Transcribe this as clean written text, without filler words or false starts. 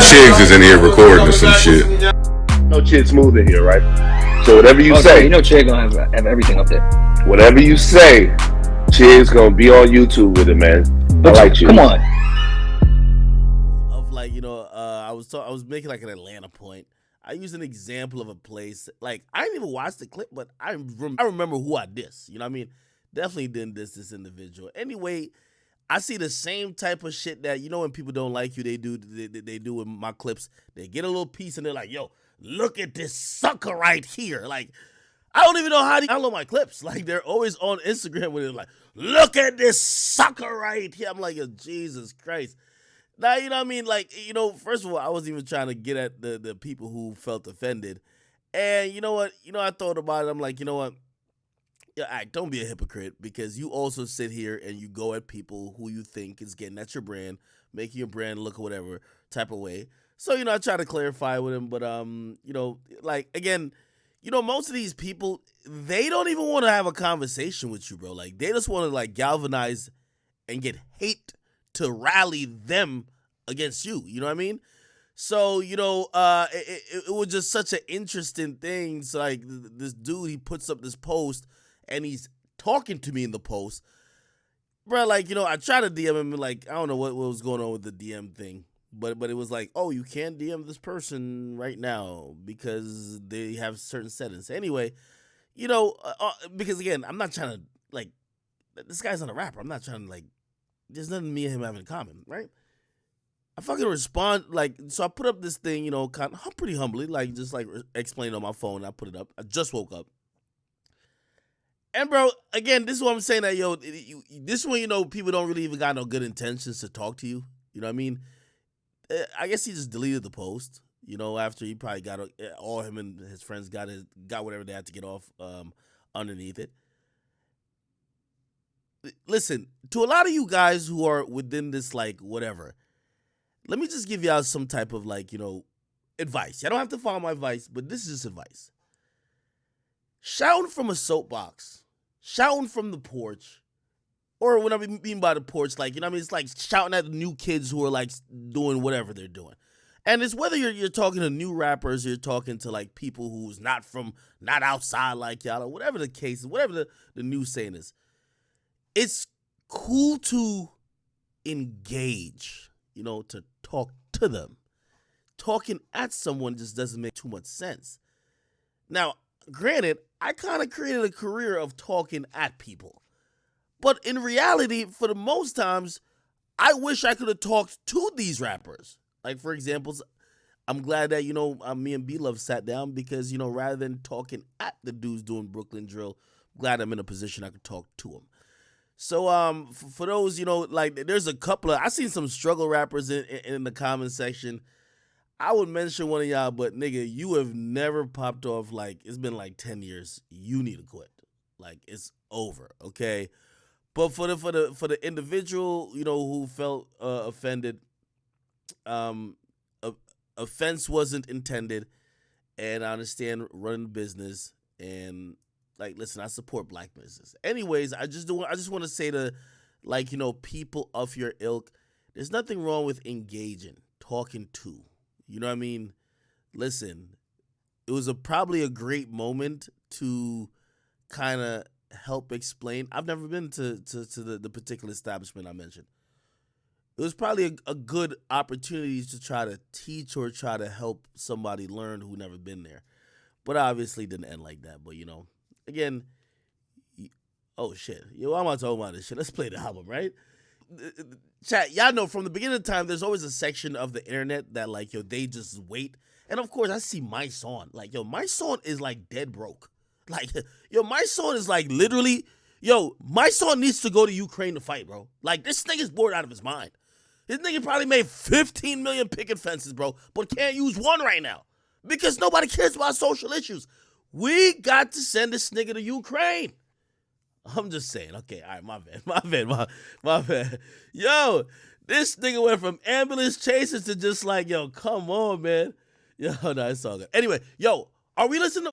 Chigs is in here recording or some shit. No Chid Smooth in here, right? So whatever you say, you know Chid gonna have everything up there. Whatever you say, Chid's gonna be on YouTube with it, man. But I like you. Come on. Of like, I was making like an Atlanta point. I used an example of a place. Like, I didn't even watch the clip, but I remember who I dissed. You know what I mean? Definitely didn't diss this individual. Anyway, I see the same type of shit that, when people don't like you, they do in my clips. They get a little piece and they're like, yo, look at this sucker right here. Like, I don't even know how to download my clips. Like, they're always on Instagram where they're like, look at this sucker right here. I'm like, oh, Jesus Christ. Now, you know what I mean? Like, first of all, I wasn't even trying to get at the people who felt offended. And you know what? I thought about it. I'm like, you know what? Yeah, all right, don't be a hypocrite, because you also sit here and you go at people who you think is getting at your brand, making your brand look whatever type of way. So, I try to clarify with him, but, like, again, most of these people, they don't even want to have a conversation with you, bro. Like, they just want to, like, galvanize and get hate to rally them against you. You know what I mean? So, it was just such an interesting thing. So, like, this dude, he puts up this post, and he's talking to me in the post. Bro, like, I tried to DM him, like, I don't know what was going on with the DM thing. But it was like, oh, you can't DM this person right now because they have certain settings. Anyway, because, again, I'm not trying to, like, this guy's not a rapper. I'm not trying to, like, there's nothing me and him have in common, right? I fucking respond, like, so I put up this thing, kind of pretty humbly, like, just, like, explained on my phone. I put it up. I just woke up. And, bro, again, this is what I'm saying, that, this is when, people don't really even got no good intentions to talk to you. You know what I mean? I guess he just deleted the post, after he probably got all him and his friends got whatever they had to get off underneath it. Listen, to a lot of you guys who are within this, like, whatever, let me just give y'all some type of, like, advice. I don't have to follow my advice, but this is just advice. Shouting from a soapbox, shouting from the porch, or what I mean by the porch, like, it's like shouting at the new kids who are, like, doing whatever they're doing. And it's whether you're talking to new rappers, or you're talking to, like, people who's not outside like y'all, or whatever the case is, whatever the new saying is. It's cool to engage, to talk to them. Talking at someone just doesn't make too much sense. Now, granted, I kind of created a career of talking at people. But in reality, for the most times, I wish I could have talked to these rappers. Like, for example, I'm glad that, me and B-Love sat down because, rather than talking at the dudes doing Brooklyn drill, I'm glad I'm in a position I could talk to them. So, for those, like, there's a couple of, I seen some struggle rappers in the comment section. I would mention one of y'all, but nigga, you have never popped off. Like, it's been like 10 years. You need to quit. Like, it's over, okay? But for the individual, who felt offended, offense wasn't intended, and I understand running a business, and, like, listen, I support black business. Anyways, I just want to say to, like, people of your ilk, there's nothing wrong with engaging, talking to. You know what I mean? Listen, it was probably a great moment to kind of help explain. I've never been to the particular establishment I mentioned. It was probably a good opportunity to try to teach or try to help somebody learn who never been there. But obviously didn't end like that. But, again, oh, shit. Why am I talking about this shit? Let's play the album, right? Chat, y'all know from the beginning of time, there's always a section of the internet that, like, they just wait. And, of course, I see Mysonne. Like, Mysonne is, like, dead broke. Like, Mysonne is, like, literally, Mysonne needs to go to Ukraine to fight, bro. Like, this nigga's bored out of his mind. This nigga probably made 15 million picket fences, bro, but can't use one right now because nobody cares about social issues. We got to send this nigga to Ukraine. I'm just saying. Okay, all right, my bad. Yo, this nigga went from ambulance chasers to just like, yo, come on, man. Yo, no, it's all good. Anyway, yo, are we listening to